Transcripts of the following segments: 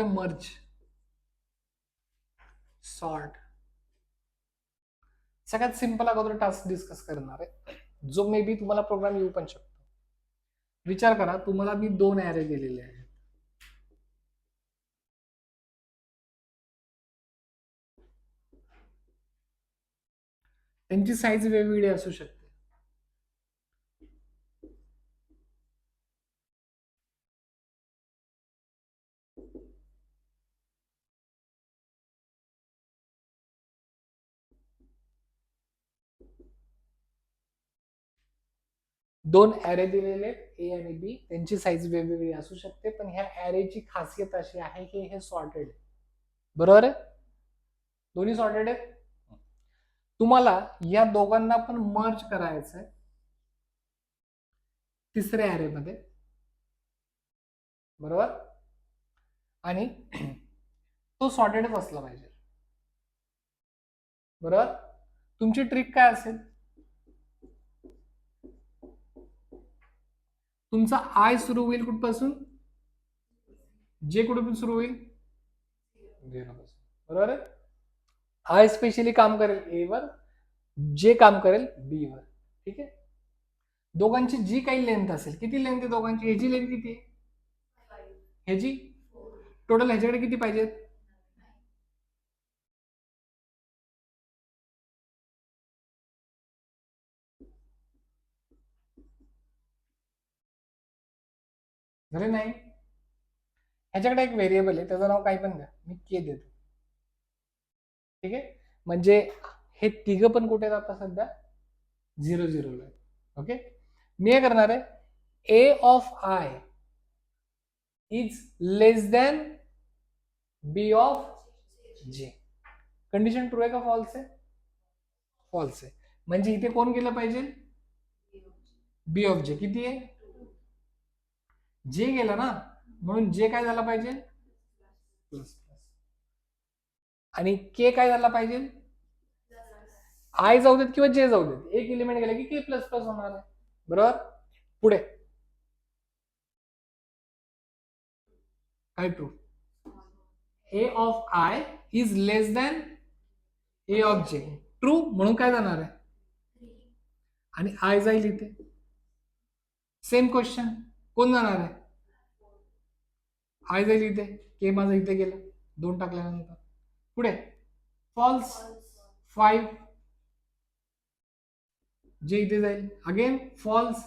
करतोय merge, sort. सगळ्यात simple अगोदर टास्क डिस्कस करणार आहे, जो मे बी तुम्हाला प्रोग्राम येऊ पण शकतो. विचार करा, तुम्हाला मी 2 ॲरे दिलेले आहेत. त्यांची साईज वेगवेगळी असू शकते. दोन ॲरे दिलेले ए आणि बी, त्यांची साईज वेगवेगळी असू शकते, पण ह्या ॲरेची खासियत अशी आहे की हे सॉर्टेड आहे. बरोबर आहे? दोन्ही सॉर्टेड आहेत. तुम्हाला या दोघांना पण मर्ज करायचं आहे तिसऱ्या ॲरे मध्ये, बरोबर, आणि तो सॉर्टेडच असला पाहिजे. बरोबर. तुमची ट्रिक काय असेल? तुमचा आय सुरू होईल कुठपासून? जे कुठून सुरू होईल? 0 पासून. बरोबर आहे. आय स्पेशली काम करेल ए वर, जे काम करेल बी वर. ठीक आहे. दोघांची जी काही लेंथ असेल, किती लेंथ आहे दोघांची? ह्याची लेंथ किती आहे? ह्याची टोटल ह्याच्याकडे किती पाहिजेत? झाले नाही? ह्याच्याकडे एक व्हेरिएबल आहे, त्याचं नाव काही पण द्या, मी के देतो. ठीक आहे. म्हणजे हे तिघ पण कुठे जातात सध्या? 0 0 ला. ओके. मी काय करणार आहे, A of I is less than B of J. Condition true आहे का फॉल्स आहे? फॉल्स आहे. म्हणजे इथे कोण गेलं पाहिजे? बी ऑफ जे. किती आहे? जे गेला ना, म्हणून जे काय झाला पाहिजे? Plus plus. आणि के काय झाला पाहिजे? आय जाऊ देत किंवा जे जाऊ देत, एक एलिमेंट गेला की के प्लस प्लस होणार आहे. बरोबर. पुढे काय true? A of I is less than A of जे. ट्रू, म्हणून काय जाणार आहे? आणि आय जाईल इथे. सेम क्वेश्चन, कोण जाणार आहे? आय जाईल इथे, के माझा इथे गेला 2 टाकल्यानंतर. पुढे फॉल्स 5, जे इथे जाईल. अगेन फॉल्स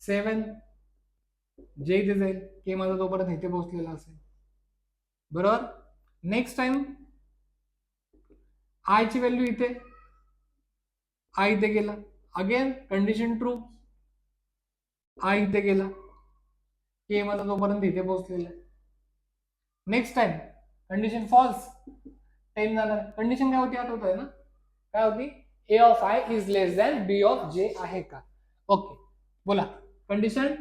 7, जे इथे जाईल. के माझा तोपर्यंत इथे पोहोचलेला असेल. बरोबर. नेक्स्ट टाइम आय ची व्हॅल्यू इथे, आय इथे गेला. अगेन कंडिशन ट्रू, आय इथे गेला, के माझा तोपर्यंत इथे पोहोचलेला आहे. नेक्स्ट टाइम कंडिशन फॉल्स, 10 झाला. कंडिशन काय होती आठवत आहे ना? काय होती? A of I is less than B of J आहे का? ओके, बोला. कंडिशन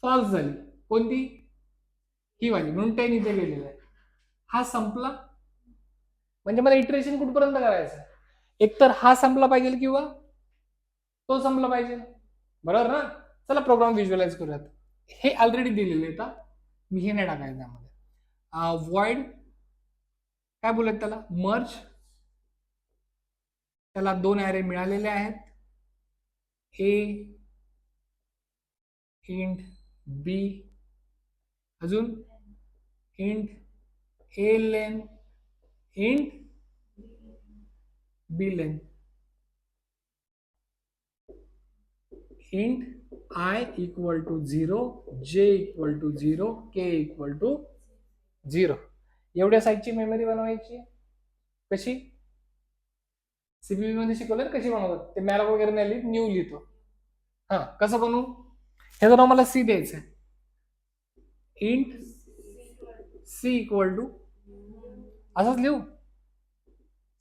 फॉल्स झाली. कोणती? ही वाली, म्हणून 10 इथे गेलेला आहे. हा संपला. म्हणजे मला इटरेशन कुठपर्यंत करायचं? एकतर हा संपला पाहिजे किंवा तो संपला पाहिजे. बरोबर ना? चला प्रोग्राम व्हिज्युअलाइज करूयात. हे ऑलरेडी दिलेले आहेत, मी हे नाही टाकायचं त्यामध्ये. वॉइड काय बोलत त्याला? मर्ज. त्याला 2 ॲरे मिळालेले आहेत, ए इंट बी, अजून int A len int B len, int I equal to 0, J equal to 0, K equal to 0. एवढ्या साईजची मेमरी बनवायची. कशी? सीपीयू मध्ये शिकवलं कशी बनवतात ते, मॅलॉक वगैरे नाही लिहित, न्यू लिहितो. हा, कसं बनवू? ह्याचं नाव मला सी द्यायचं आहे. इंट सी इक्वल टू, असंच लिहू,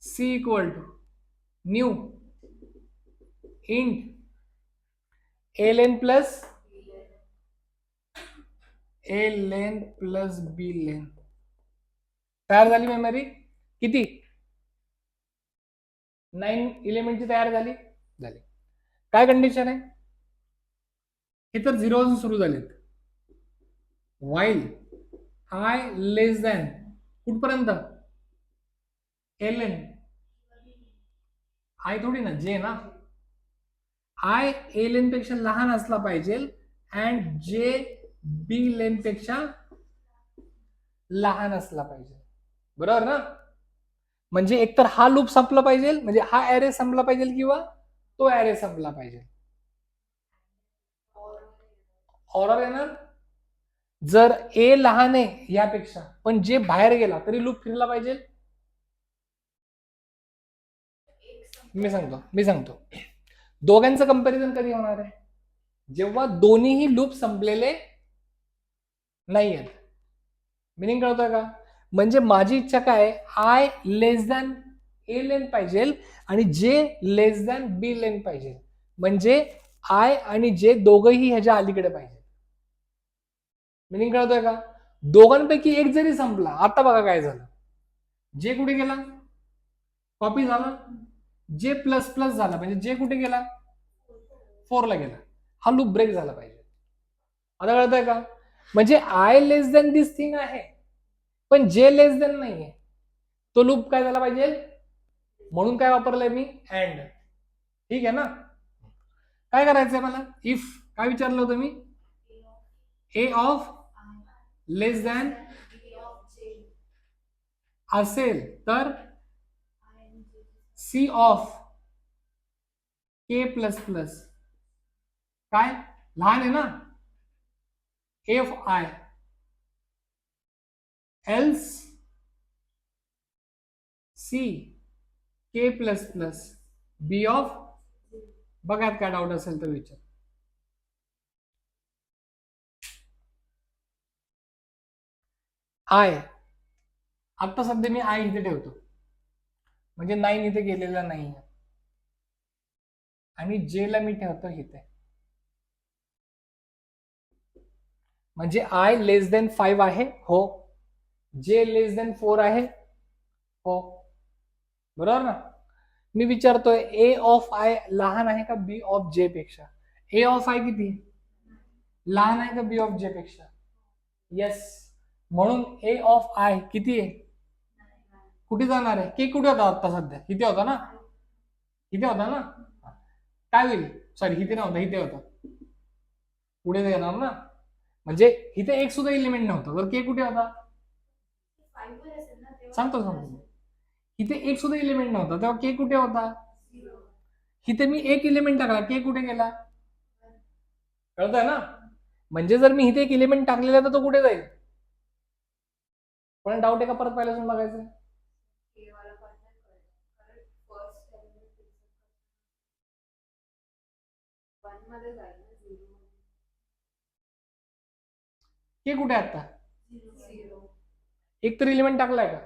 C equal to new int A len plus B len. तयार झाली मेमरी. किती? 9 एलिमेंटची तयार झाली. काय कंडिशन आहे? हे तर 0 पासून सुरू झालेत. वाईल आय लेस दॅन कुठपर्यंत एल एन आय थोडी ना जे ना आय ए लेन पेक्षा लहान असला पाहिजे अँड जे बी लेन पेक्षा लहान असला पाहिजे बरोबर ना म्हणजे एकतर हा लूप संपला पाहिजे म्हणजे हा ऍरे संपला पाहिजे किंवा तो ऍरे संपला पाहिजे ऑर्डर येणार जर ए लहान आहे यापेक्षा पण जे बाहेर गेला तरी लूप फिरला पाहिजे मी सांगतो दोघांचं कंपॅरिझन कधी होणार आहे जेव्हा दोन्हीही लूप संपलेले नाही आहेत मिनिंग कळतोय का म्हणजे माझी इच्छा काय आय लेस दॅन ए लेन पाहिजे आणि जे लेस दॅन बी लेन पाहिजे म्हणजे आय आणि जे दोघंही ह्याच्या अलीकडे पाहिजे मिनिंग कळतोय का दोघांपैकी एक जरी संपला आता बघा काय झालं जे कुठे गेला कॉपी झाला जे प्लस प्लस झाला म्हणजे जे कुठे गेला 4 ला गेला हा लूप ब्रेक झाला पाहिजे आता कळतंय का म्हणजे I less than this thing आहे पण जे लेस दॅन नाहीये तो लूप काय झाला पाहिजे म्हणून काय वापरलंय मी अँड ठीक आहे ना काय करायचंय मला इफ काय विचारलं होतं मी ए ऑफ लेस दॅन असेल तर C of K plus plus काय लहान आहे ना if I else C K plus plus B of बघा काय डाऊट असेल तर विचार आय आता सध्या मी आय इथे ठेवतो म्हणजे 9 इथे गेलेला नाही आणि जे ला मी ठेवतो इथे म्हणजे आय लेस दॅन 5 आहे हो जे लेस दॅन 4 आहे हो बरोबर ना मी विचारतोय ए ऑफ आय लहान आहे का बी ऑफ जे पेक्षा ए ऑफ आय किती लहान आहे का बी ऑफ जे पेक्षा येस म्हणून ए ऑफ आय किती आहे कुठे जाणार आहे के कुठे होता आता सध्या इथे होता ना इथे होता ना काय होईल सॉरी इथे नव्हता इथे होता पुढे येणार ना म्हणजे इथे एक सुद्धा एलिमेंट नव्हता तर के कुठे होता सांगतो इथे एक सुद्धा एलिमेंट नव्हता तेव्हा के कुठे होता इथे मी एक एलिमेंट टाकला के कुठे गेला कळतंय ना म्हणजे जर मी इथे एक एलिमेंट टाकलेला तर तो कुठे जाईल पण डाऊट आहे का परत पहिल्यापासून बघायचं के कुठे आता एक तर एलिमेंट टाकलाय का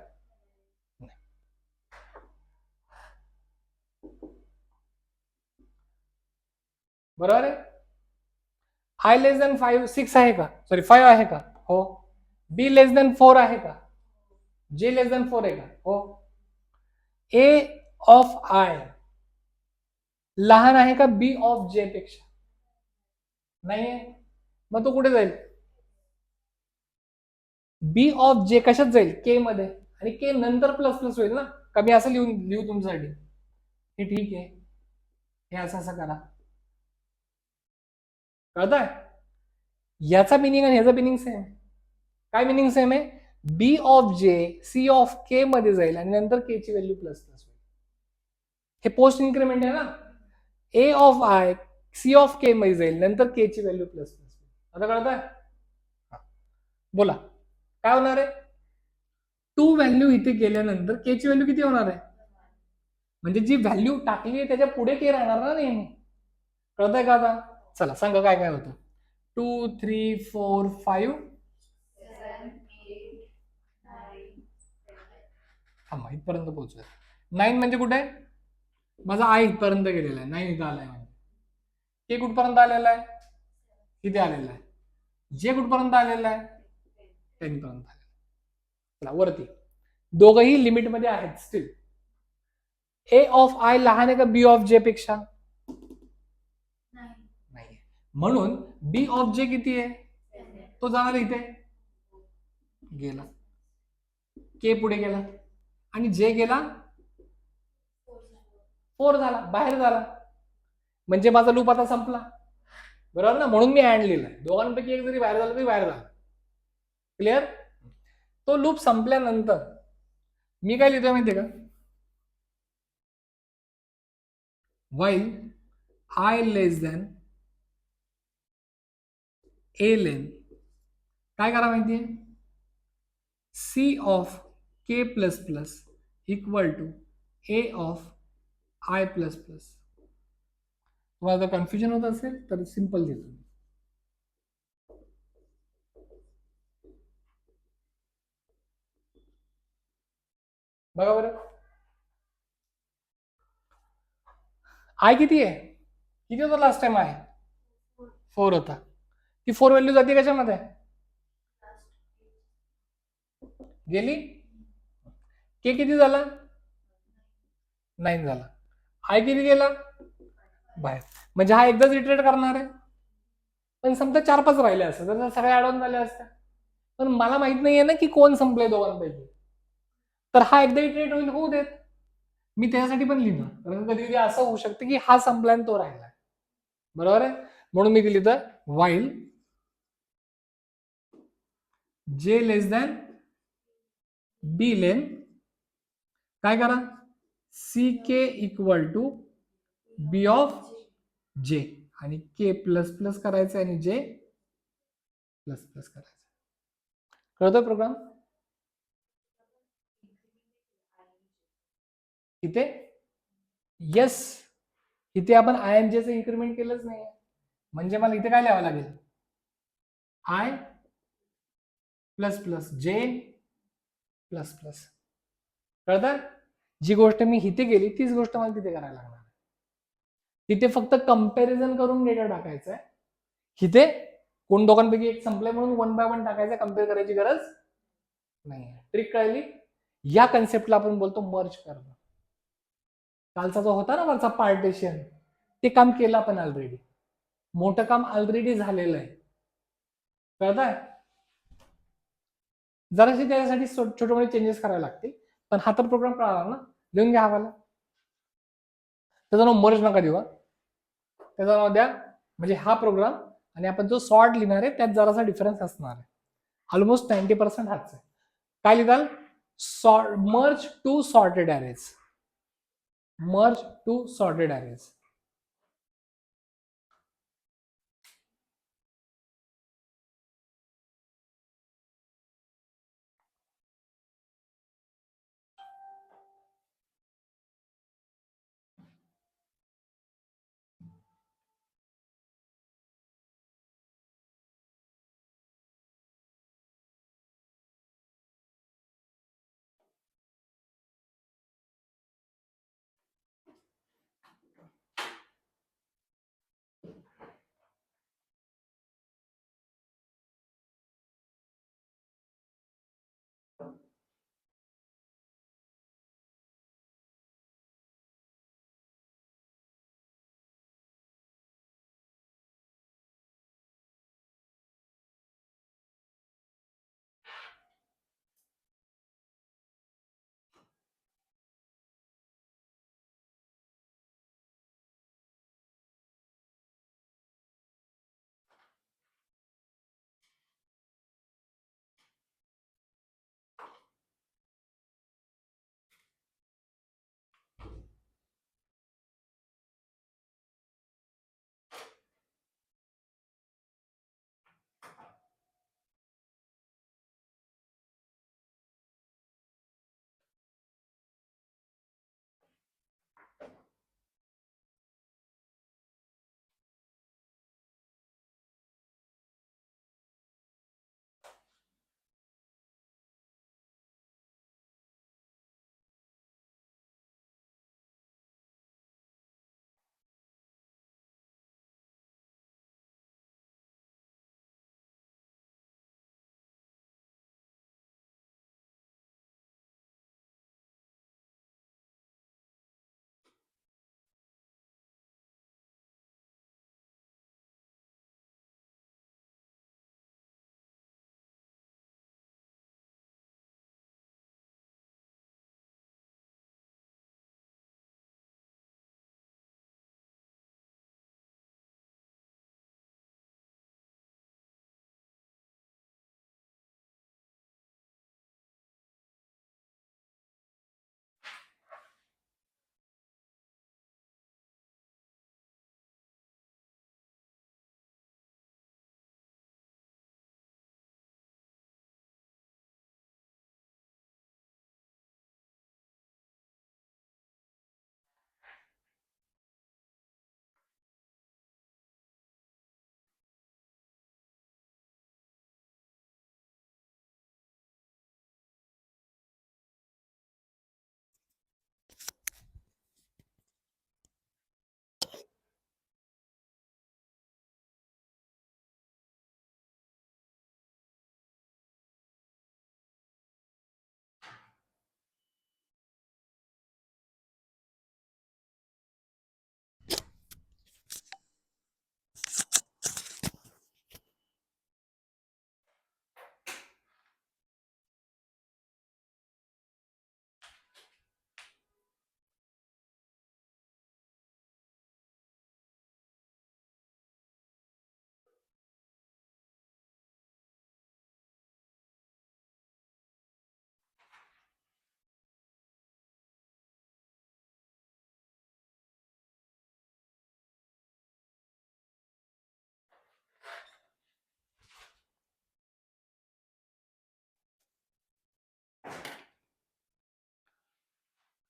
बरोबर आहे आय लेस दॅन 5 6 आहे का सॉरी 5 आहे का हो बी लेस दॅन 4 आहे का जे लेस दॅन 4 आहे का हो ए ऑफ आय लहान आहे का बी ऑफ जे पेक्षा नाहीये मग तो कुठे जाईल बी ऑफ जे कशात जाईल के मध्ये आणि के नंतर प्लस प्लस होईल ना का मी असं लिहू तुमच्यासाठी हे ठीक आहे हे असं करा कळतंय याचा मिनिंग आणि ह्याचा मिनिंग सेम काय मिनिंग सेम आहे बी ऑफ जे सी ऑफ के मध्ये जाईल आणि नंतर के ची व्हॅल्यू प्लस प्लस होईल हे पोस्ट इन्क्रीमेंट आहे ना ए ऑफ आय सी ऑफ के मध्ये जाईल नंतर के ची व्हॅल्यू प्लस प्लस होईल आता कळतंय बोला काय होणार आहे 2 व्हॅल्यू इथे गेल्यानंतर के ची व्हॅल्यू किती होणार आहे म्हणजे जी व्हॅल्यू टाकली आहे त्याच्या पुढे के राहणार ना नेहमी कळतंय का आता चला सांगा काय काय होतं 2 3 4 5 इथपर्यंत पोहोचूया 9 म्हणजे कुठे माझा आय इथपर्यंत गेलेला आहे 9 इथं आलाय म्हणजे के कुठपर्यंत आलेला आहे इथे आलेला आहे जे कुठपर्यंत आलेला आहे 10 पर्यंत आलेला चला वरती दोघंही लिमिट मध्ये आहेत स्टील ए ऑफ आय लहान आहे का बी ऑफ जे पेक्षा नाही म्हणून बी ऑफ जे किती आहे तो जाणार इथे गेला, के पुढे गेला आणि जे गेला 4 झाला, बाहेर झाला, म्हणजे माझा लूप आता संपला. बरोबर ना, म्हणून मी अँड लिहिलाय. दोघांपैकी एक जरी बाहेर झाला तरी बाहेर झाला. क्लिअर. तो लूप संपल्यानंतर मी काय लिहितोय माहितीये का, while I less than a len, काय करा माहितीये, c of k plus plus equal to a of i plus plus. तुम्हाला जर कन्फ्युजन होत असेल तर सिंपल लिहितो. बघा बरं, आय किती आहे, किती होता लास्ट टाइम, आय 4 होता. ती 4 व्हॅल्यू जाते कशामध्ये, गेली. के किती झाला, 9 झाला. आय किती गेला, बाहेर. म्हणजे हा एकदाच इटरेट करणार आहे. पण समजा 4-5 राहिले असते तर सगळे ऍड ऑन झाले असते. पण मला माहित नाहीये ना की कोण संपलंय दोघांपैकी, तर हा एकदा इटरेट होईल, होऊ देत. मी त्यासाठी पण लिहितो, कारण कधी कधी असं होऊ शकतं की हा संपला आणि तो राहिला. बरोबर आहे, म्हणून मी लिहिलं वाईल जे लेस दॅन बी लेन, काय करा, C K equal to B of J, आणि के प्लस प्लस करायचं आणि जे प्लस प्लस करायचं. कळतोय प्रोग्राम. इथे येस, इथे आपण आय एन जेचं इन्क्रीमेंट केलंच नाही, म्हणजे मला इथे काय लिहावं लागेल, आय प्लस प्लस जे प्लस प्लस. कळतं, जी गोष्ट मी इथे केली तीच गोष्ट मला तिथे करायला लागणार. तिथे फक्त कंपॅरिझन करून डेटा टाकायचा आहे, इथे कोण दोघांपैकी एक संपलंय म्हणून 1 बाय 1 टाकायचं, कम्पेअर करायची गरज नाही. ट्रिक कळली. या कन्सेप्टला आपण बोलतो मर्ज करणं. कालचा जो होता ना वरचा पार्टिशन, ते काम केलं आपण ऑलरेडी, मोठं काम ऑलरेडी झालेलं आहे. कळतंय, जराशी त्याच्यासाठी छोटे मोठे चेंजेस करायला लागतील, पण हा तर प्रोग्राम कळाला ना, लिहून घ्या हवाला. त्याचं नाव मर्ज नका देऊ, त्याचं नाव द्या, म्हणजे हा प्रोग्राम आणि आपण जो सॉर्ट लिहिणार आहे त्यात जरासा डिफरन्स असणार आहे. ऑलमोस्ट 90% हाच आहे. काय लिहाल, merge two sorted arrays, merge two sorted arrays.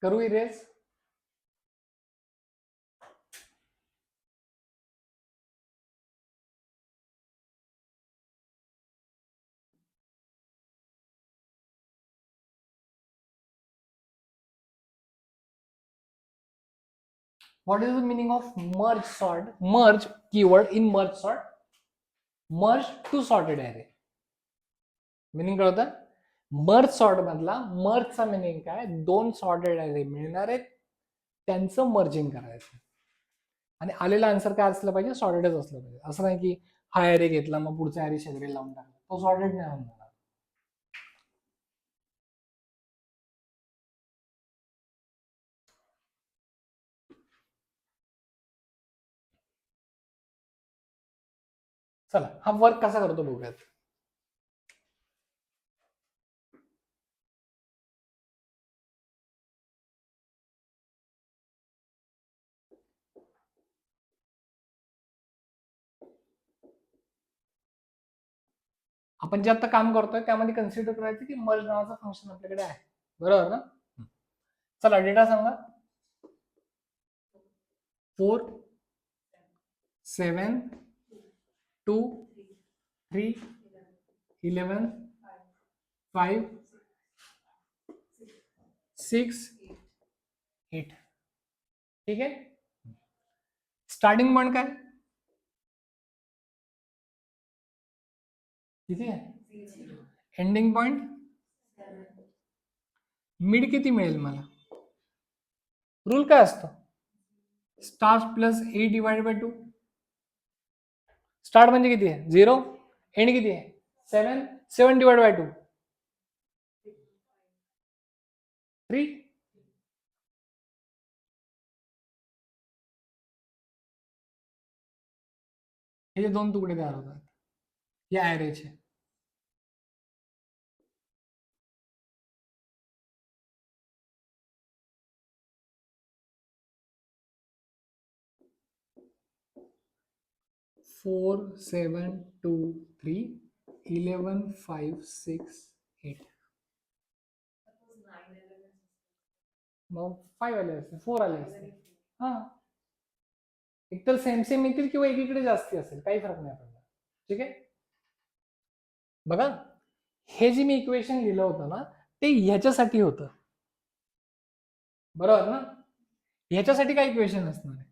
करू erase? What is the meaning of merge sort? Merge keyword in merge sort. Merge to sorted array. Meaning कळतं? मर्ज सॉर्ट मधला मर्जचा मिनिंग काय? दोन सॉर्टेड अरे मिळणार आहेत, त्यांचं मर्जिंग करायचं. आणि आलेला आन्सर काय असलं पाहिजे? सॉर्टेडच असलं पाहिजे. असं नाही की हा अरे घेतला मग पुढचा अरे शेजारी लावून टाकला, तो सॉर्टेड नाही होणार. चला हा वर्क कसा करतो बघूयात. आपण जे आता काम करतोय त्यामध्ये कन्सिडर करायचं की मर्ज नावाचं फंक्शन आपल्याकडे आहे, बरोबर ना? चला डेटा सांगा. 4 7 2 3 11 5 6 8. ठीक आहे. स्टार्टिंग पॉइंट काय किती आहे? एंडिंग पॉइंट मिड किती मिळेल मला? रूल काय असतो? Start plus A divide by 2. Start म्हणजे किती आहे? 0. एंड किती आहे? 7. 7 डिवाइड बाय 2 3. हे जे दोन तुकडे तयार होतात या ॲरेचे, फोर 7 2 3 11 5 6 8. मग 5 आले असते, 4 आले असते. हा एकतर सेम सेम येतील किंवा एकीकडे जास्ती असेल, काही फरक नाही पडणार. ठीक आहे. बघा हे जे मी इक्वेशन लिहिलं होतं ना ते ह्याच्यासाठी होतं, बरोबर ना? ह्याच्यासाठी काय इक्वेशन असणार आहे?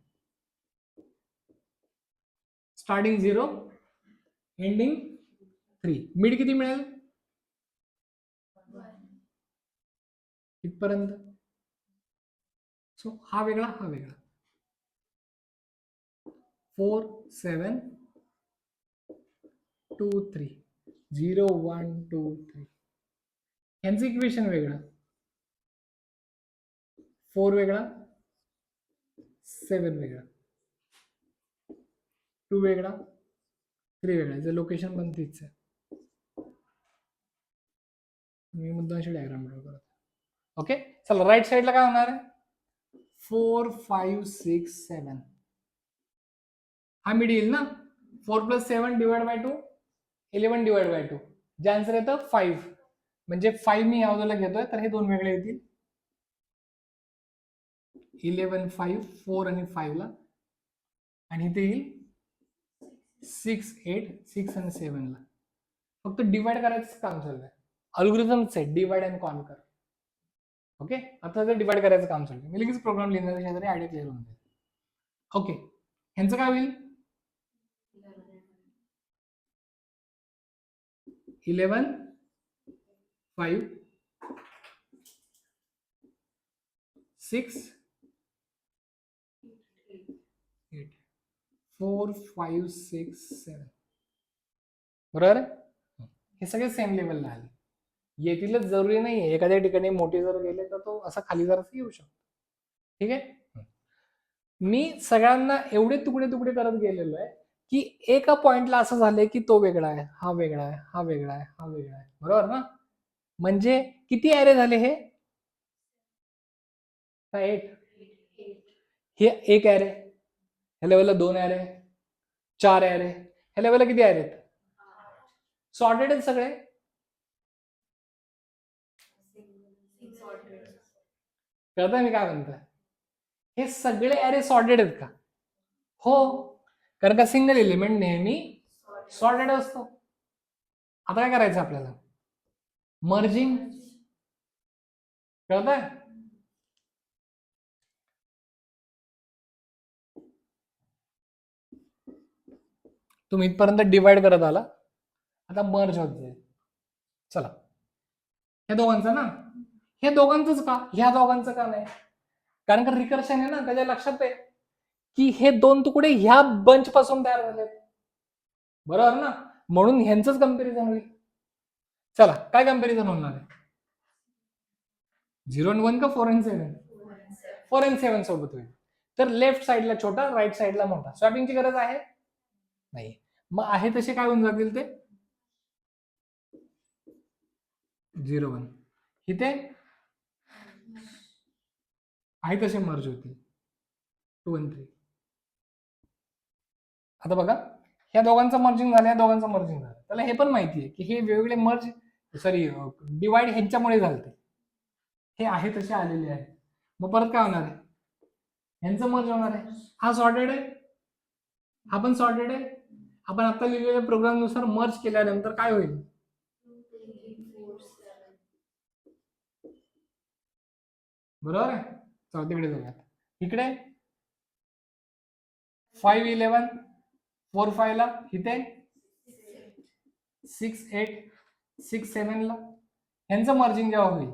Starting 0 ending 3. मिड किती मिळेल? इथपर्यंत. सो हा वेगळा हा वेगळा. 4 7 2 3 0 1 2 3. यांचं इक्वेशन वेगळं. 4 वेगळा 7 वेगळा 2 वेगळा 3 वेगळा. याचं लोकेशन पण तीच आहे. मी मुद्दाशी डायग्राम ड्रॉ करतो. ओके चला राईट साईडला काय होणार आहे? 4 5 6 7. हा मिड येईल ना. 4 plus 7 divide by 2 11 divide by 2. जे आन्सर येतं 5. म्हणजे 5 मी या बाजूला घेतोय तर हे दोन वेगळे येतील. 11 5 4 आणि 5 ला, आणि इथे येईल 6 8 6 आणि 7 ला. फक्त डिवाइड करायचं काम चालू आहे. अल्गोरिथमच आहे डिवाइड अँड कॉन्कर. ओके आता जर डिवाइड करायचं काम चालू आहे, मी लगेच प्रोग्राम लिहिण्याच्या शेजारी आयडिया क्लिअर होऊन जाईल. ओके ह्यांचं काय होईल? 11 5 6 8 4 5 6 7. बरोबर आहे. हे सगळे सेम लेवलला आले. येतीलच जरुरी नाही, एखाद्या ठिकाणी मोठे जर गेले तर तो असा खाली जरासा येऊ शकतो. ठीक आहे. मी सगळ्यांना एवढे तुकडे तुकडे करत गेलेलो आहे की एका पॉइंटला असं झालंय की तो वेगळा आहे, हा वेगळा आहे, हा वेगळा आहे, हा वेगळा आहे. बरोबर ना? म्हणजे किती ॲरे झाले हे? 8. हे एक ॲरे, ह्या लेवलला 2 ॲरे, 4 ॲरे, ह्या लेवलला किती ॲरे आहेत? सॉर्टेड आहेत सगळे. कळतं मी काय म्हणतोय? हे सगळे ॲरे सॉर्टेड आहेत का? हो, कारण का सिंगल एलिमेंट नेहमी सॉर्टेड असतो. आता काय करायचं आपल्याला? मर्जिंग. कळतंय? तुम्ही इथपर्यंत डिवाइड करत आला, आता मर्ज होत जाईल. चला, हे दोघांचं ना, हे दोघांचंच का, ह्या दोघांचं का नाही? कारण का रिकर्शन आहे ना, त्याच्या लक्षात आहे की हे दोन तुकडे ह्या बंच पासून तयार झाले, बरोबर ना, म्हणून ह्यांचंच कंपॅरिझन होईल. चला, काय कंपॅरिझन होणार आहे? 0 and 1 का 4 and 7? 4 and 7 सोबत होईल. तर लेफ्ट साईडला छोटा, राईट साईडला मोठा. स्वॅपिंगची गरज आहे नाही. मग आहे तसे काय होऊन जातील ते? 0 1. इथे आहे तसे मर्ज होतील 2 and 3. आता बघा, ह्या दोघांचं मर्जिंग झालं, या दोघांचं मर्जिंग झालं. त्याला हे पण माहिती आहे की हे वेगवेगळे मर्ज, सॉरी डिवाइड ह्यांच्यामुळे झाले. हे आहे तसे आलेले आहे. मग परत काय होणार आहे? ह्यांचं मर्ज होणार आहे. हा सॉर्टेड आहे, हा पण सॉर्टेड आहे. आपण आता लिहिलेल्या प्रोग्राम नुसार मर्ज केल्यानंतर काय होईल? बरोबर आहे. चला तिकडे जाऊयात. इकडे 5 11 4 5 ला, इथे 6 8 6 7 ला. ह्यांचं मर्जिंग जेव्हा होईल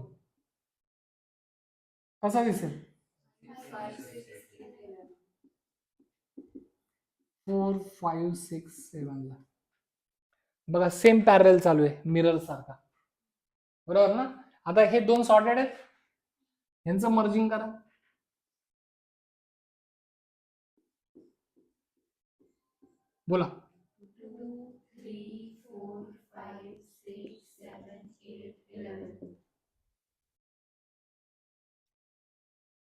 कसं दिसेल? 4 5 6 7 ला. बघा, सेम पॅरल चालू आहे, मिरर सारखा, बरोबर ना. आता हे दोन सॉर्टेड आहेत, यांचं मर्जिंग करा. बोला. 2 3 4 5 6 7 8 11.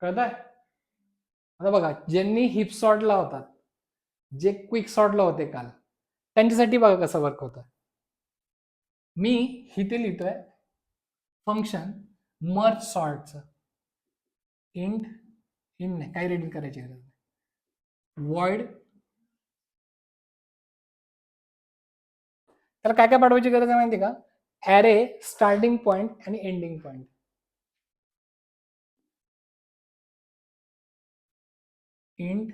कळतंय? आता बघा, ज्यांनी हिप सॉर्टला होतात, जे क्विक सॉर्टला होते काल, त्यांच्यासाठी बघा कसं वर्क होतं. मी इथे लिहितोय फंक्शन मर्ज सॉर्टचं. इंट नाही, काही रेडिंग करायची गरज नाही. वॉइड, त्याला काय काय पाठवायची गरज आहे माहिती का? ॲरे स्टार्टिंग पॉइंट आणि ending point. Int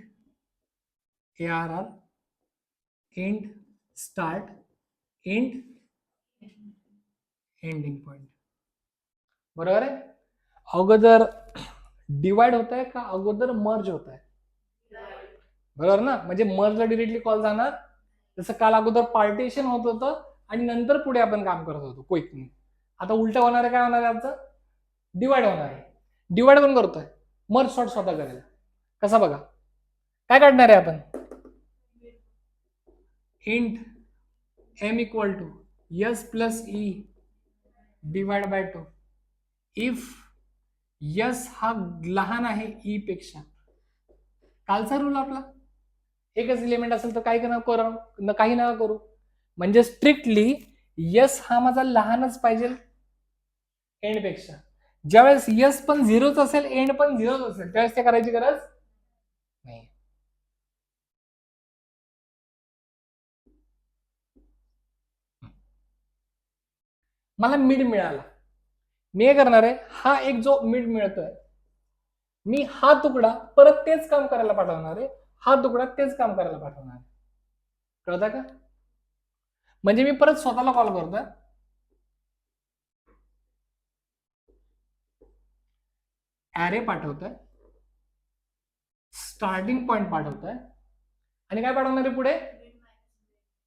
ARR, int start, int ending point. बरोबर आहे? अगोदर डिवाइड होत आहे का अगोदर मर्ज होत आहे? बरोबर ना. म्हणजे मर्जला डिरेक्टली कॉल जाणार. जसं काल अगोदर पार्टिशन होत होतं आणि नंतर पुढे आपण काम करत होतो क्विकली. आता उलट होणार आहे, काय होणार आहे आमचं? डिवाइड होणार आहे. डिवाइड पण करतोय, मर्ज सॉर्ट स्वतः करेल. कसा बघा, काय काढणार आहे आपण? Int m equal to s plus e divide by 2. If S हा लहान आहे ई पेक्षा, कालचा रूल आपला, एकच एलिमेंट असेल तर काही काही नका करू. म्हणजे स्ट्रिक्टली यस हा माझा लहानच पाहिजे एंड पेक्षा. ज्यावेळेस यस पण 0च असेल, एंड पण 0च असेल, त्यावेळेस ते करायची गरज नाही. मला मिड मिळाला, मी हे करणार आहे, हा एक जो मिड मिळतोय, मी हा तुकडा परत तेच काम करायला पाठवणार आहे, हा तुकडा तेच काम करायला पाठवणार आहे. कळतं का? म्हणजे मी परत स्वतःला कॉल करतोय, ॲरे पाठवतोय, स्टार्टिंग पॉइंट पाठवतोय, आणि काय पाठवणार आहे पुढे?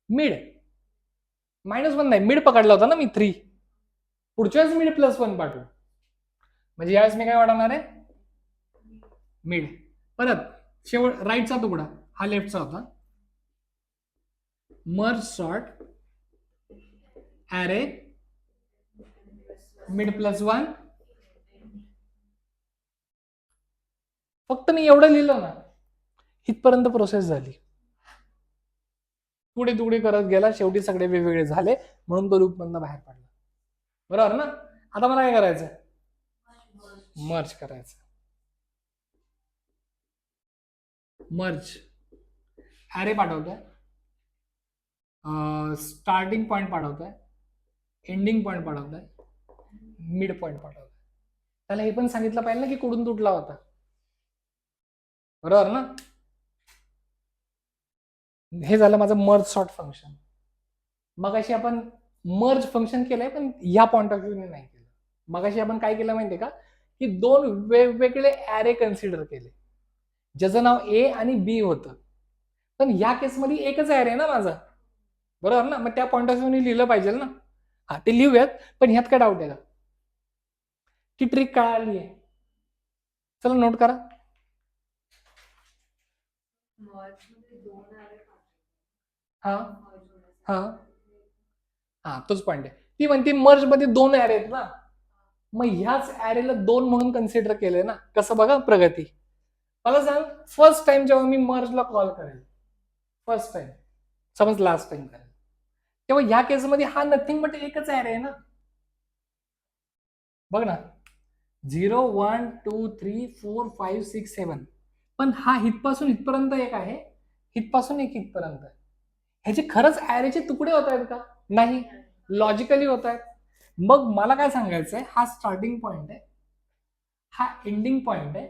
मिड. -1 नाही, मिड पकडला होता ना मी 3. पुढच्या वेळेस मिड +1 पाठवू. म्हणजे यावेळेस मी काय वाढवणार आहे? मिड. परत शेवट राईटचा तुकडा, हा लेफ्टचा होता. Merge sort array mid +1. फक्त मी एवढं लिहिलं ना, इथपर्यंत प्रोसेस झाली. पुढे तुकडे करत गेला, शेवटी सगळे वेगवेगळे झाले, म्हणून तो लूप मधनं बाहेर पडला. बरोबर ना. आता मला काय करायचं? मर्ज करायचं. मर्ज ॲरे पाठवतोय, स्टार्टिंग पॉईंट पाठवतोय, एंडिंग पॉईंट पाठवतोय, मिड पॉईंट पाठवतोय. त्याला हे पण सांगितलं पाहिजे ना की कुठून तुटला होता, बरोबर ना. हे झालं माझं मर्ज सॉर्ट फंक्शन. मग अशी आपण मर्ज फंक्शन केलंय पण या पॉइंट ऑफ व्ह्यूने नाही केलं. मग अशी आपण काय केलं माहितीये का, की दोन वेगवेगळे ॲरे कन्सिडर केले ज्याचं नाव ए आणि बी होतं. पण ह्या केसमध्ये एकच ॲरे आहे ना माझा, बरोबर ना. मग त्या पॉइंट ऑफ व्ह्यूने लिहिलं पाहिजे ना. हा ते लिहूयात, पण ह्यात काय डाऊट आहे का, ती ट्रिक कळाली आहे. चला नोट करा. हा हा हा तोच पॉइंट आहे. ती म्हणते मर्ज मध्ये दोन ॲरे आहेत ना, मग ह्याच ॲरेला दोन म्हणून कन्सिडर केलंय ना. कसं बघा प्रगती. मला सांग, फर्स्ट टाइम जेव्हा मी मर्जला कॉल करेल, फर्स्ट टाइम, समज लास्ट टाइम करेल, तेव्हा ह्या केसमध्ये हा नथिंग बट एकच ॲरे आहे ना. बघ ना, 0 1 2 3 4 5 6 7, पण हा हितपासून इथपर्यंत एक आहे, हितपासून एक इथपर्यंत आहे. ह्याचे खरंच ॲरेचे तुकडे होत आहेत का, नाही, लॉजिकली होत आहेत. मग मला काय सांगायचंय, हा स्टार्टिंग पॉइंट आहे, हा एंडिंग पॉइंट आहे,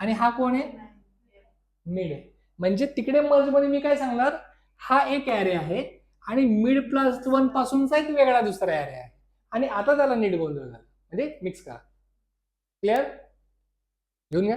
आणि हा कोण आहे, मिड आहे. म्हणजे तिकडे मर्ज मध्ये मी काय सांगणार, हा एक ॲरे आहे आणि मिड प्लस 1 पासूनचा एक वेगळा दुसरा ॲरे आहे, आणि आता त्याला नीट गोंधळ झाला म्हणजे मिक्स करा. क्लिअर, घेऊन घ्या.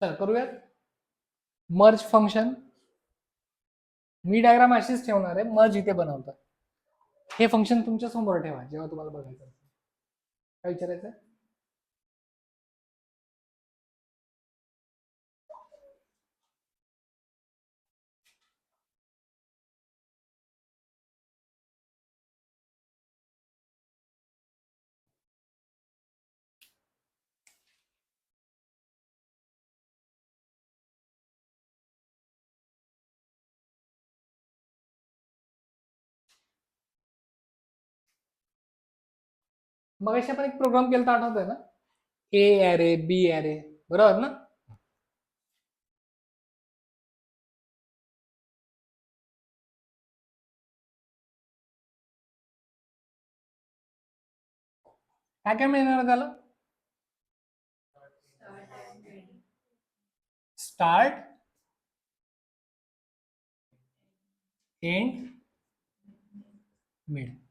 चला करूयात. मर्ज फंक्शन, मी डायग्राम अशीच ठेवणार आहे, मर्ज इथे बनवतात. हे फंक्शन तुमच्या समोर ठेवा जेव्हा तुम्हाला बघायचं असेल. काय विचारायचं? मग अशी आपण एक प्रोग्राम केला तर आठवतोय ना, ए ॲरे बी ॲरे, बरोबर ना? काय काय मिळणार त्याला? Start, end, mid.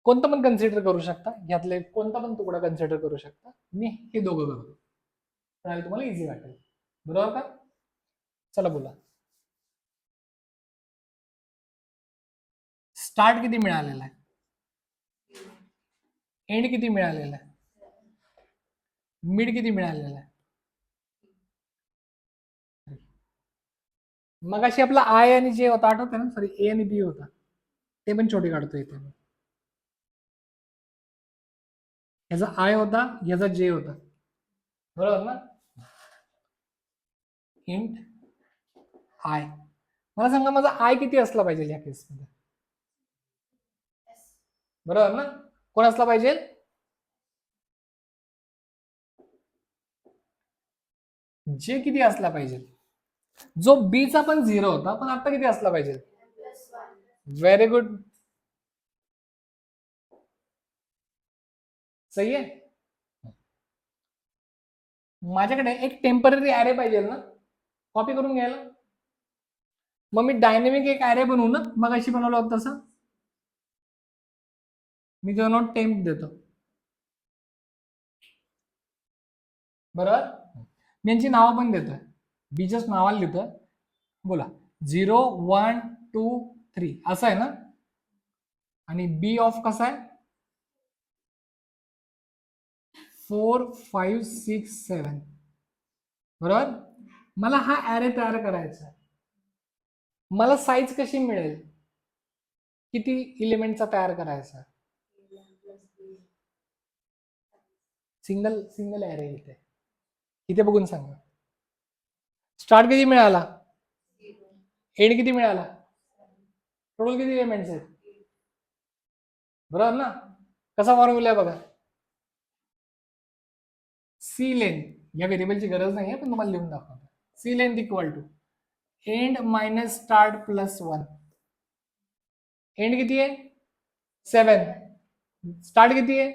कोणतं पण कन्सिडर करू शकता, यातले कोणता पण तुकडा कन्सिडर करू शकता. मी हे दोघं करतो, त्याला तुम्हाला इझी वाटेल. बरोबर का? चला बोला. स्टार्ट किती मिळालेला आहे? एंड किती मिळालेला आहे? मिड किती मिळालेला आहे? मग अशी आपला आय आणि जे होता आठवतं ना, सॉरी ए आणि बी होता, ते पण छोटे काढतो इथे. याचा आय होता, याचा जे होता, बरोबर ना? Int I. मला सांगा माझा आय किती असला पाहिजे या केसमध्ये? बरोबर ना? कोण असला पाहिजे? जे किती असला पाहिजे? जो बी चा पण 0 होता, पण आता किती असला पाहिजे? Very good. सही आहे. माझ्याकडे एक टेम्पररी ॲरे पाहिजे ना, कॉपी करून घ्यायला. मग मी डायनेमिक एक ॲरे बनवू ना, मग अशी बनवलं होतं तसं. मी तुझं नोट टेम्प देतो, बरोबर? मी यांची नावं पण देतोय, बी जस्ट नावाला लिहितोय. बोला 0 1 2 3 असं आहे ना, आणि बी ऑफ कसा आहे? 4 5 6 7, बरोबर? मला हा ॲरे तयार करायचा आहे. मला साईज कशी मिळेल? किती इलिमेंटचा तयार करायचा? सिंगल सिंगल ॲरे इथे इथे बघून सांगा. स्टार्ट किती मिळाला? एंड किती मिळाला? टोटल किती एलिमेंट्स आहेत? बरोबर ना? कसा फॉर्म्युला आहे बघा. सी लेंथ, या व्हेरिएबलची गरज नाही आहे, पण तुम्हाला लिहून दाखवतो. C length equal to end minus start plus 1. End किती आहे? 7. स्टार्ट किती आहे?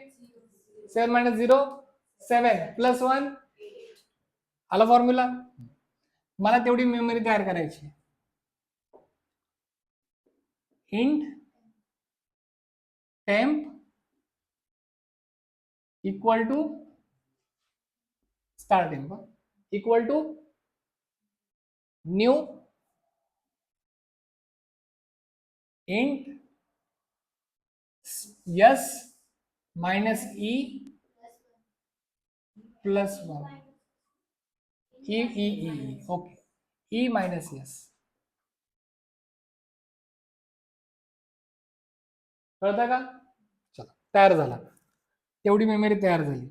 7 मायनस 0 7 प्लस 1. आला फॉर्म्युला? मला तेवढी मेमरी तयार करायची. Int temp equal to start temp equal to new int S minus E plus 1. E E E okay, E minus S. कळतं का? चला, तयार झाला. तेवढी मेमरी तयार झाली.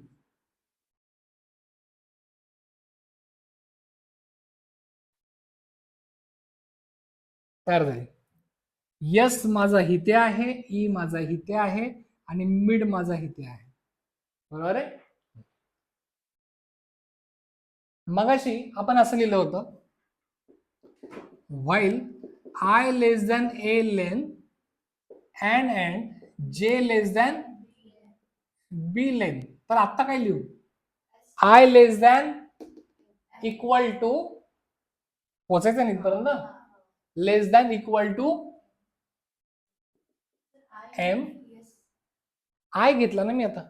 तयार झाली. यस माझा हिते आहे, ई माझा हिते आहे, आणि मिड माझा हिते आहे, बरोबर आहे? मगाशी आपण असं लिहिलं होतं, while I less than A len and J less than B len. तर आता काय लिहू? I less than equal to, पोचायचं नाही इथपर्यंत, less than equal to M. I घेतला ना मी आता,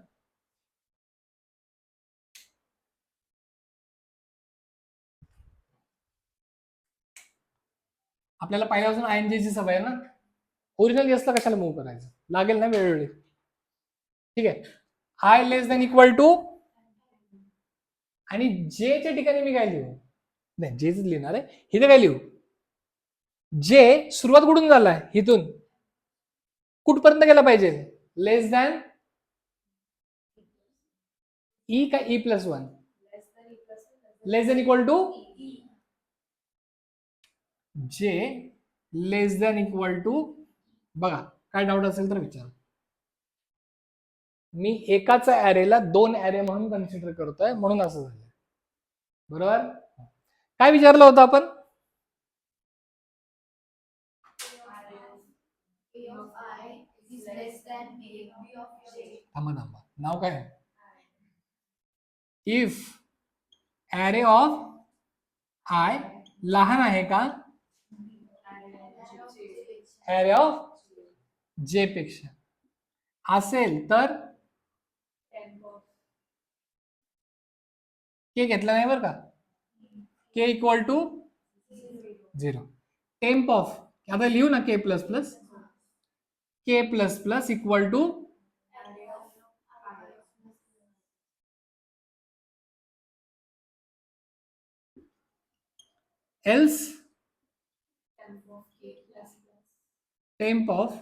आपल्याला पहिल्यापासून ING ची सवय आहे ना. ओरिजिनल येसला कशाला मूव्ह करायचं, लागेल ना वेळोवेळी. ठीक आहे. I less than equal to, आणि जे च्या ठिकाणी मी काय लिहू, नाही जेच लिहिणार आहे, इथे काय लिहू, जे सुरुवात कुठून झालाय, इथून कुठपर्यंत गेला पाहिजे, लेस दॅन ई का E plus one, less than equal to J less than equal to, बघा काय डाऊट असेल तर विचार. मी एकाच ऍरेला 2 ऍरे म्हणून कन्सिडर करतोय म्हणून असं झालं. बरोबर. काय विचारलं होतं आपण, थांबा थांबा, नाव काय, इफ ऍरे ऑफ आय लहान आहे का ऍरे ऑफ जे पेक्षा, असेल तर के घेतला नाही बरं का, K equal to 0. Temp of, आता लिहू ना K plus plus, K plus plus equal to else temp of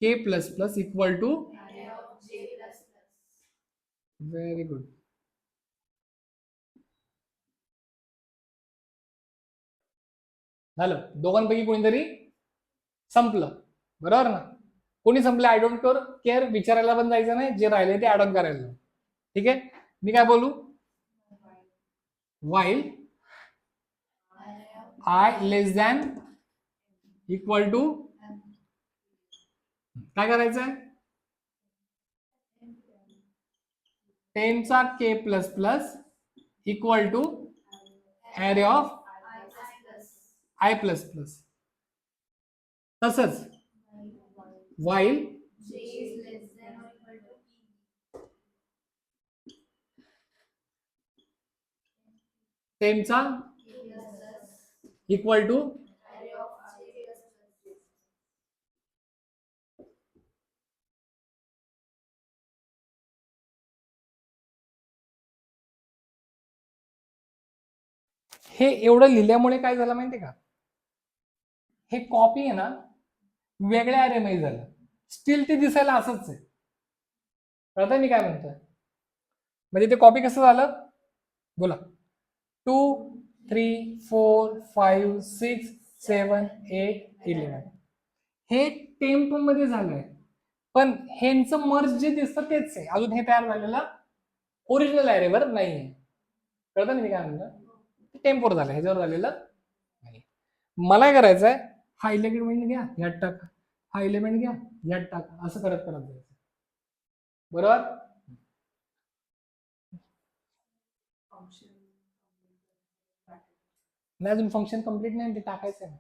K plus plus equal to, very good. झालं, दोघांपैकी कोणीतरी संपलं. बरोबर ना. कोणी संपलं आय डोंट केअर, विचारायला पण जायचं नाही, जे राहिले ते ऍड ऑन करायला. ठीक आहे. मी काय बोलू, while I less than equal to, काय करायचंय, टेनचा K plus plus equal to array of I plus plus. तसंच वाईल टेनचा इक्वल टू, हे एवढं लिहिल्यामुळे काय झालं माहितीये का, हे कॉपी आहे ना वेगळ्या ऍरे मध्ये झालं, स्टील ते दिसायला असंच आहे. कळतंय मी काय म्हणतोय, म्हणजे ते कॉपी कसं झालं बोला, 2 3 4 5 6 7 8 11, हे टेम्प मध्ये झालंय, पण हेंचं मर्ज जे दिसतं तेच आहे, अजून हे तयार झालेलं ओरिजिनल ऍरेवर नाहीये. कळतं ना मी काय म्हणतो, टेम्पोर झालं, ह्याच्यावर झालेलं नाही. मला काय करायचंय, हा एलिमेंट घ्या यात टाका, हा एलिमेंट घ्या यात टाका, असं करत करत जायचं. बरोबर. नाही अजून फंक्शन कम्प्लीट नाही, ते टाकायचं आहे.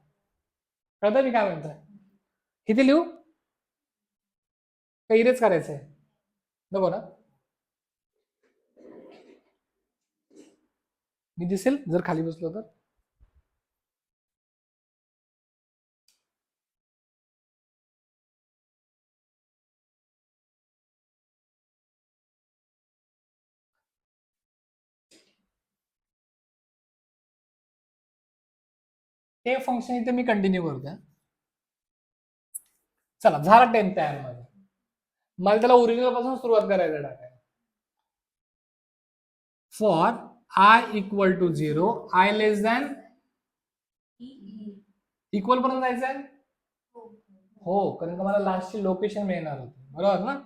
कळतं मी काय म्हणतोय, इथे लिहू का इरेज करायचंय, नको ना, मी दिसेल जर खाली बसलो तर. ते फंक्शन इथे मी कंटिन्यू करतोय. चला झाला 10 तयार माझा, मला त्याला ओरिजिनल पासून सुरुवात करायला टाकाय. For I equal to 0, I less than equal पर्यंत जायचंय. हो, कारण का मला लास्टची लोकेशन मिळणार होती. बरोबर ना.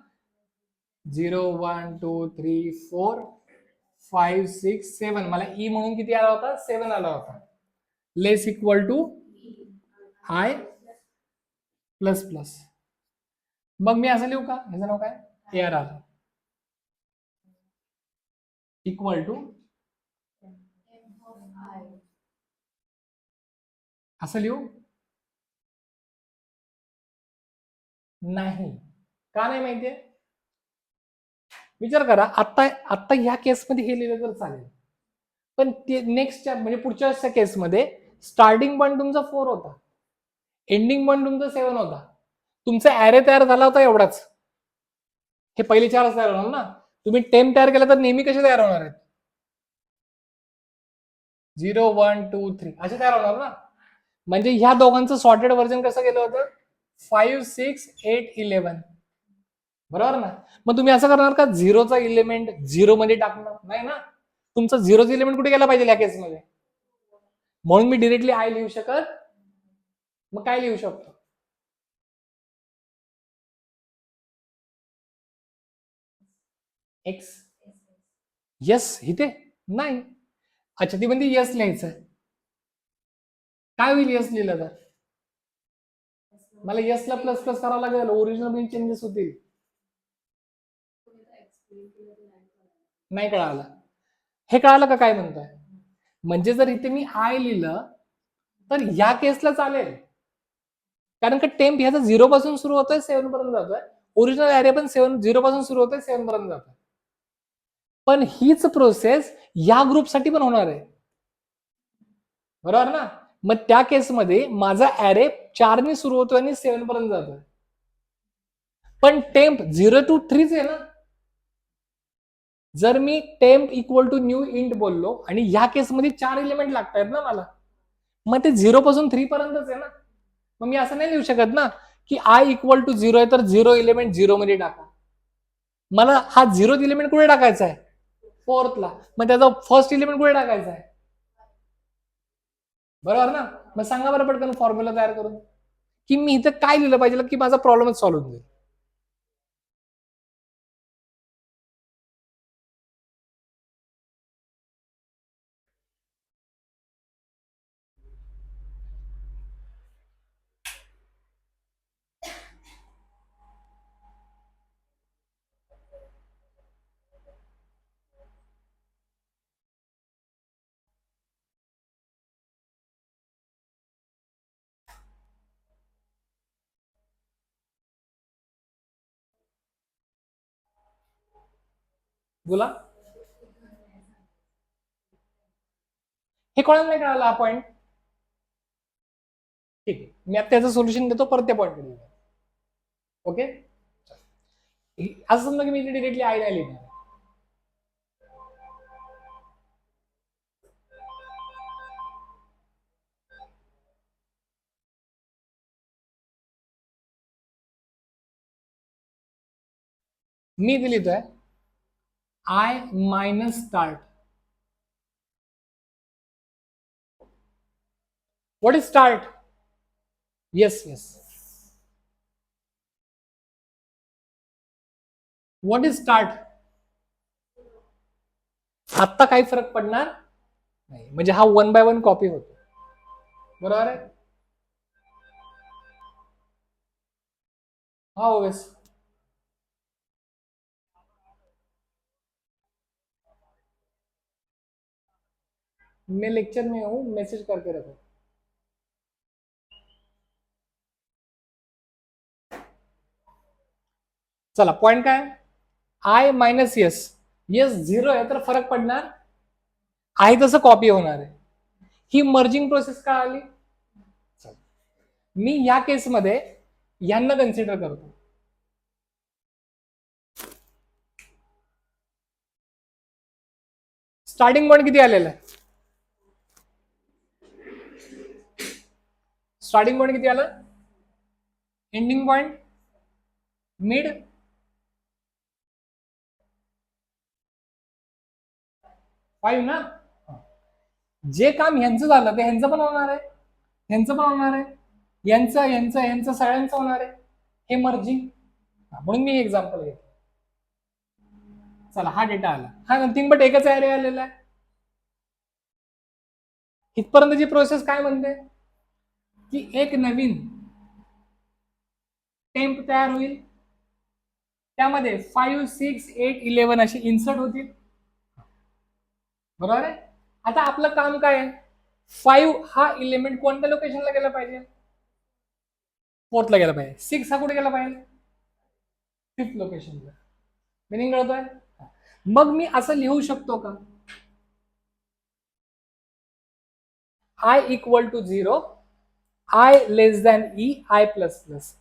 0 1 2 3 4 5 6 7, मला ई म्हणून किती आला होता, 7 आला होता. Less equal to I plus plus, मग मी असं लिहू का, ह्याचं नाव काय, एआर आर इक्वल टू, असं लिहू नाही, का नाही माहितीये, विचार करा. आता आता ह्या केसमध्ये हे लिहिलं तर चालेल, पण ते नेक्स्टच्या म्हणजे पुढच्या केसमध्ये स्टार्टिंग पॉईंट तुमचा 4 होता, एंडिंग पॉईंट तुमचा 7 होता, तुमचा ॲरे तयार झाला होता एवढाच. हे पहिले 4 तयार होणार ना. तुम्ही टेम्प तयार केला तर नेहमी कसे तयार होणार आहेत? 0 1 2 3 असे तयार होणार ना. म्हणजे ह्या दोघांचं सॉर्टेड व्हर्जन कसं केलं होतं? 5 6 8 11. बरोबर ना. मग तुम्ही असं करणार का झिरोचा इलिमेंट 0 मध्ये टाकणार नाही ना. तुमचा झिरोचा इलिमेंट कुठे गेला पाहिजे या केसमध्ये? म्हणून मी डिरेक्टली आय लिहू शकत. मग काय लिहू शकतो? एक्स. यस इथे नाही. अच्छा ती म्हणते यस लिहायचं. काय होईल यस लिहिलं तर? मला यस ला प्लस प्लस करावं लागेल, ओरिजिनल मध्ये चेंजेस होतील. नाही कळालं. हे कळालं का काय म्हणतोय? म्हणजे जर इथे मी आय लिहिलं तर या केसला चालेल, कारण का टेम्प ह्याचा 0 पासून सुरू होतोय 7 पर्यंत जातोय. ओरिजिनल ॲरे पण 0 पासून सुरू होतोय 7 पर्यंत जातोय. पण हीच प्रोसेस या ग्रुपसाठी पण होणार आहे, बरोबर ना. मग त्या केसमध्ये माझा ॲरे 4 ने सुरू होतोय आणि 7 पर्यंत जातोय. पण टेम्प 0 to 3 आहे ना. जर मी temp equal to new int बोललो आणि ह्या केसमध्ये 4 एलिमेंट लागतायत ना मला, मग ते 0 पासून 3 पर्यंतच आहे ना. मग मी असं नाही लिहू शकत ना की आय इक्वल टू 0 आहे तर 0 एलिमेंट 0 मध्ये टाका. मला हा 0 एलिमेंट कुठे टाकायचा आहे? 4th ला. मग त्याचा फर्स्ट एलिमेंट कुठे टाकायचा आहे? बरोबर ना. मग सांगा बरं पटकन फॉर्म्युला तयार करून की मी इथं काय लिहिलं पाहिजे की माझा प्रॉब्लेमच सॉल्व्ह होईल. बोला. हे कोणाला नाही कळालं हा पॉईंट? ठीक आहे, मी आता त्याचं सोल्युशन देतो, परत त्या पॉईंट. ओके. असं समजा की मी डिरेक्टली आय नाही लिहिणार. मी इथे लिहितोय I minus start. What is start? Yes yes. What is start? आत्ता काही फरक पडणार नाही, म्हणजे हा 1 by 1 कॉपी होतो. बरोबर आहे. हा ओवेस. मैं लेक्चर में हूँ, मैसेज करके रखो. चला पॉइंट काय? I minus yes. यस 0 आहे तर फरक पडणार आहे तसं कॉपी होणार आहे. ही मर्जिंग प्रोसेस का आली? मी या केसमध्ये यांना कन्सिडर करतो. स्टार्टिंग पॉइंट किती आलेला आहे? स्टार्टिंग पॉइंट किती आलं? एंडिंग पॉइंट मिड 5 ना. जे काम ह्यांचं झालं ते ह्यांचं पण होणार आहे, ह्यांचं पण होणार आहे, यांचं यांचं यांचं सगळ्यांचं होणार आहे. हे मर्जिंग. म्हणून मी एक्झाम्पल घेतो. चला हा डेटा आला, हा नथिंग बट एकच ॲरे आलेला आहे. इथपर्यंतची प्रोसेस काय म्हणते की एक नवीन टेम्प तयार होईल, त्यामध्ये 5 6 8 11 असे इन्सर्ट होतील. बरोबर आहे. आता आपलं काम काय आहे? 5 हा इलिमेंट कोणत्या लोकेशनला गेला पाहिजे? 4th ला गेला पाहिजे. 6 हा कुठे गेला पाहिजे? 5th लोकेशनला. मिनिंग कळतोय? मग मी असं लिहू शकतो का I equal to 0, I less than E, I plus plus.